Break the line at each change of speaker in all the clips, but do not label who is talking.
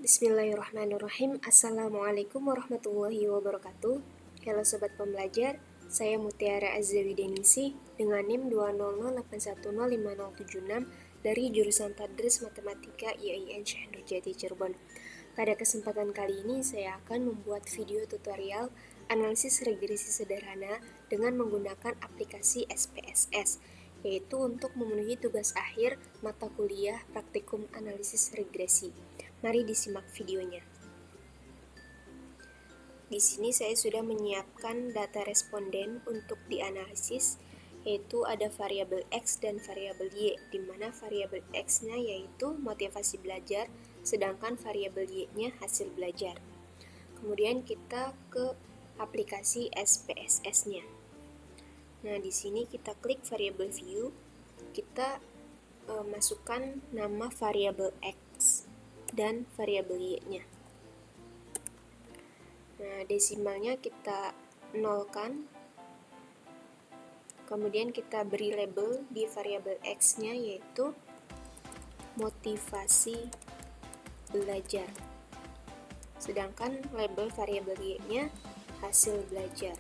Bismillahirrahmanirrahim. Assalamualaikum warahmatullahi wabarakatuh. Halo Sobat Pembelajar, saya Mutiara Azzawi Denisi dengan NIM 20081050076 dari jurusan Tadris Matematika IAIN Syekh Nurjati Cirebon. Pada kesempatan kali ini saya akan membuat video tutorial analisis regresi sederhana dengan menggunakan aplikasi SPSS, yaitu untuk memenuhi tugas akhir mata kuliah praktikum analisis regresi. Mari disimak videonya. Di sini saya sudah menyiapkan data responden untuk dianalisis, yaitu ada variabel X dan variabel Y, di mana variabel X-nya yaitu motivasi belajar, sedangkan variabel Y-nya hasil belajar. Kemudian kita ke aplikasi SPSS-nya. Nah, di sini kita klik variabel view, kita masukkan nama variabel X dan variabel Y-nya. Nah, desimalnya kita nolkan. Kemudian kita beri label di variabel X-nya yaitu motivasi belajar. Sedangkan label variabel Y-nya hasil belajar.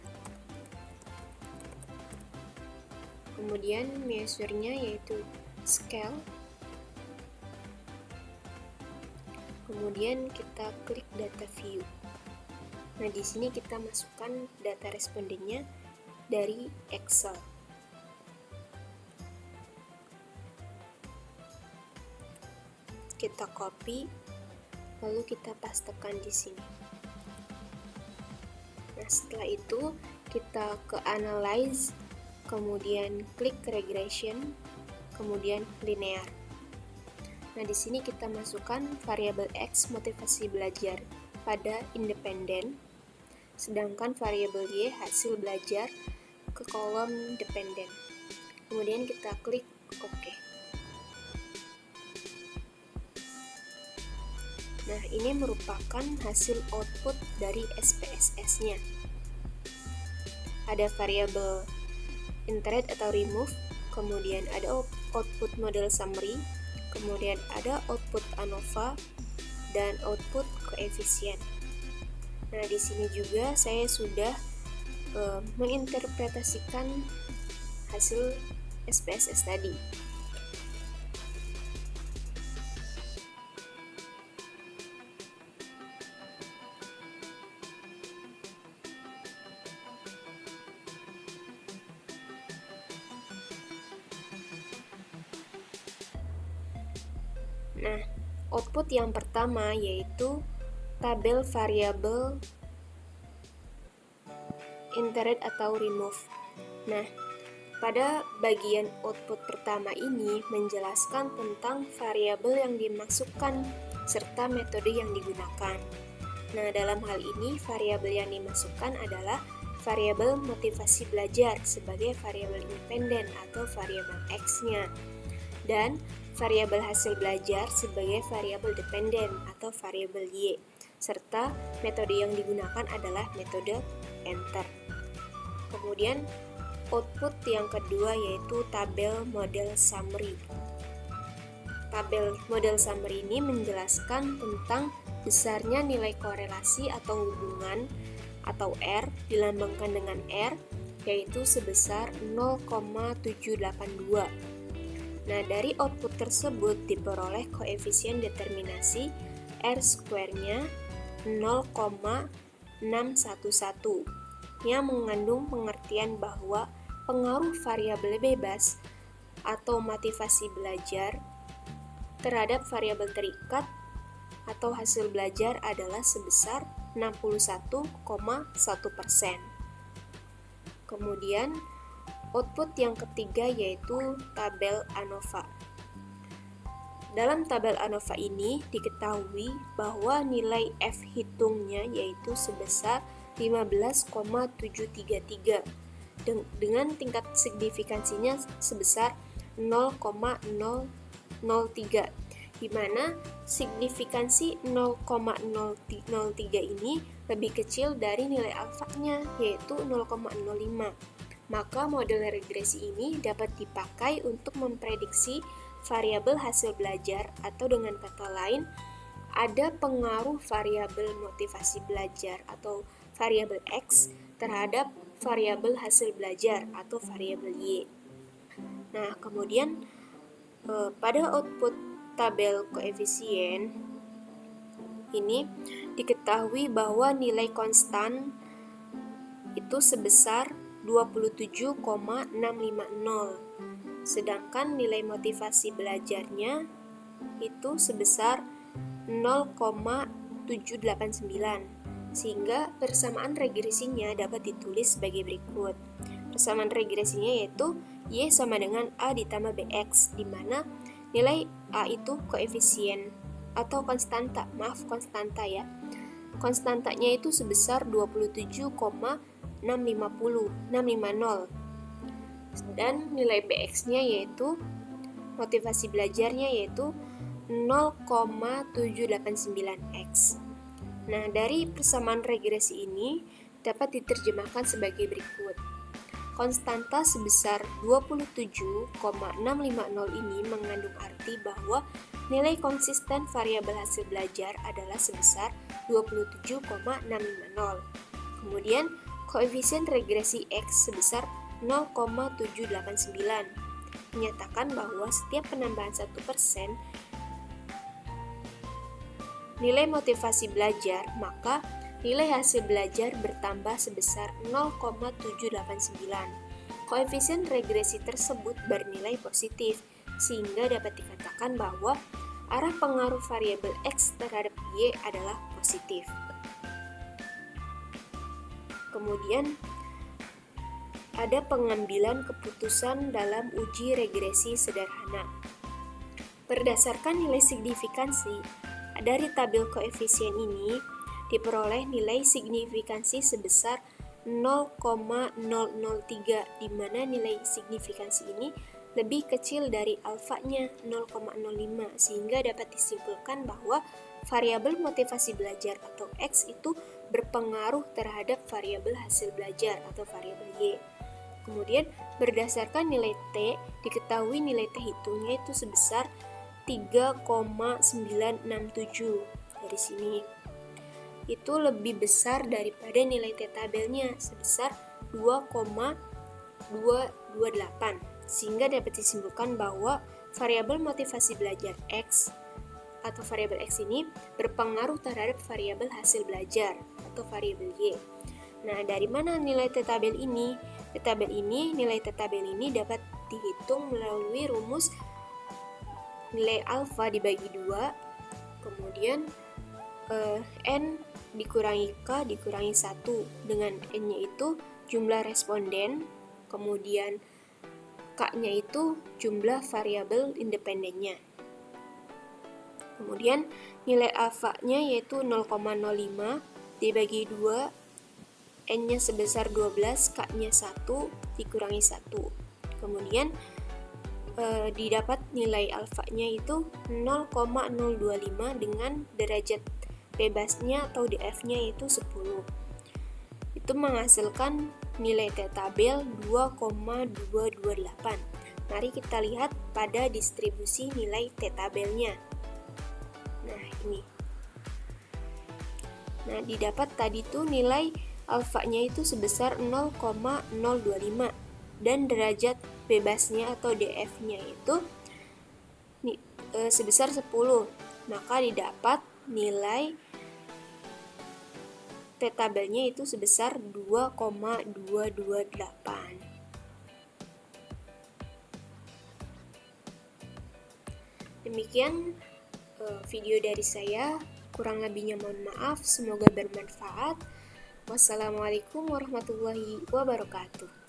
Kemudian measure-nya yaitu scale. Kemudian kita klik data view. Nah, di sini kita masukkan data respondennya dari Excel. Kita copy, lalu kita pastekan di sini. Nah, setelah itu kita ke analyze, kemudian klik regression, kemudian linear. Nah, di sini kita masukkan variabel X motivasi belajar pada independen, sedangkan variabel Y hasil belajar ke kolom dependen. Kemudian kita klik OK. Nah, ini merupakan hasil output dari SPSS-nya. Ada variabel integrate atau remove, kemudian ada output model summary, kemudian ada output ANOVA dan output koefisien. Nah, di sini juga saya sudah menginterpretasikan hasil SPSS tadi. Nah, output yang pertama yaitu tabel variabel integrate atau remove. Nah, pada bagian output pertama ini menjelaskan tentang variabel yang dimasukkan serta metode yang digunakan. Nah, dalam hal ini variabel yang dimasukkan adalah variabel motivasi belajar sebagai variabel independen atau variabel X-nya, dan variabel hasil belajar sebagai variabel dependen atau variabel Y, serta metode yang digunakan adalah metode enter. Kemudian output yang kedua yaitu tabel model summary. Tabel model summary ini menjelaskan tentang besarnya nilai korelasi atau hubungan atau R dilambangkan dengan R, yaitu sebesar 0,782. Nah, dari output tersebut diperoleh koefisien determinasi R square-nya 0,611 yang mengandung pengertian bahwa pengaruh variabel bebas atau motivasi belajar terhadap variabel terikat atau hasil belajar adalah sebesar 61,1%. Kemudian output yang ketiga yaitu tabel ANOVA. Dalam tabel ANOVA ini diketahui bahwa nilai F hitungnya yaitu sebesar 15,733 dengan tingkat signifikansinya sebesar 0,003, di mana signifikansi 0,003 ini lebih kecil dari nilai alfanya yaitu 0,05. Maka model regresi ini dapat dipakai untuk memprediksi variabel hasil belajar, atau dengan kata lain ada pengaruh variabel motivasi belajar atau variabel X terhadap variabel hasil belajar atau variabel Y. Nah, kemudian pada output tabel koefisien ini diketahui bahwa nilai konstan itu sebesar 27,650, sedangkan nilai motivasi belajarnya itu sebesar 0,789, sehingga persamaan regresinya dapat ditulis sebagai berikut. Persamaan regresinya yaitu Y sama dengan A ditambah BX, di mana nilai A itu koefisien atau konstanta, ya. Konstantanya itu sebesar 27,650, dan nilai BX-nya yaitu motivasi belajarnya yaitu 0,789x. Nah, dari persamaan regresi ini dapat diterjemahkan sebagai berikut. Konstanta sebesar 27,650 ini mengandung arti bahwa nilai konsisten variabel hasil belajar adalah sebesar 27,650. Kemudian, koefisien regresi X sebesar 0,789 menyatakan bahwa setiap penambahan 1% nilai motivasi belajar, maka nilai hasil belajar bertambah sebesar 0,789. Koefisien regresi tersebut bernilai positif, sehingga dapat dikatakan bahwa arah pengaruh variabel X terhadap Y adalah positif. Kemudian, ada pengambilan keputusan dalam uji regresi sederhana. Berdasarkan nilai signifikansi, dari tabel koefisien ini diperoleh nilai signifikansi sebesar 0,003, di mana nilai signifikansi ini lebih kecil dari alfanya 0,05, sehingga dapat disimpulkan bahwa variabel motivasi belajar atau X itu berpengaruh terhadap variabel hasil belajar atau variabel Y. Kemudian berdasarkan nilai T, diketahui nilai T hitungnya itu sebesar 3,967. Dari sini itu lebih besar daripada nilai T tabelnya sebesar 2,228, sehingga dapat disimpulkan bahwa variabel motivasi belajar X atau variabel X ini berpengaruh terhadap variabel hasil belajar atau variabel Y. Nah, dari mana nilai T tabel ini? Nilai T tabel ini dapat dihitung melalui rumus nilai alfa dibagi 2, kemudian N dikurangi K dikurangi 1, dengan N-nya itu jumlah responden, kemudian K-nya itu jumlah variabel independennya. Kemudian nilai alfa-nya yaitu 0,05 dibagi 2, N-nya sebesar 12, K-nya 1 dikurangi 1. Kemudian didapat nilai alfanya itu 0,025 dengan derajat bebasnya atau DF-nya itu 10. Itu menghasilkan nilai T tabel 2,228. Mari kita lihat pada distribusi nilai T tabelnya. Nah, ini. Nah, didapat tadi tuh nilai alfanya itu sebesar 0,025 dan derajat bebasnya atau DF-nya itu sebesar 10. Maka didapat nilai T tabelnya itu sebesar 2,228. Demikian video dari saya, kurang lebihnya mohon maaf, semoga bermanfaat. Wassalamualaikum warahmatullahi wabarakatuh.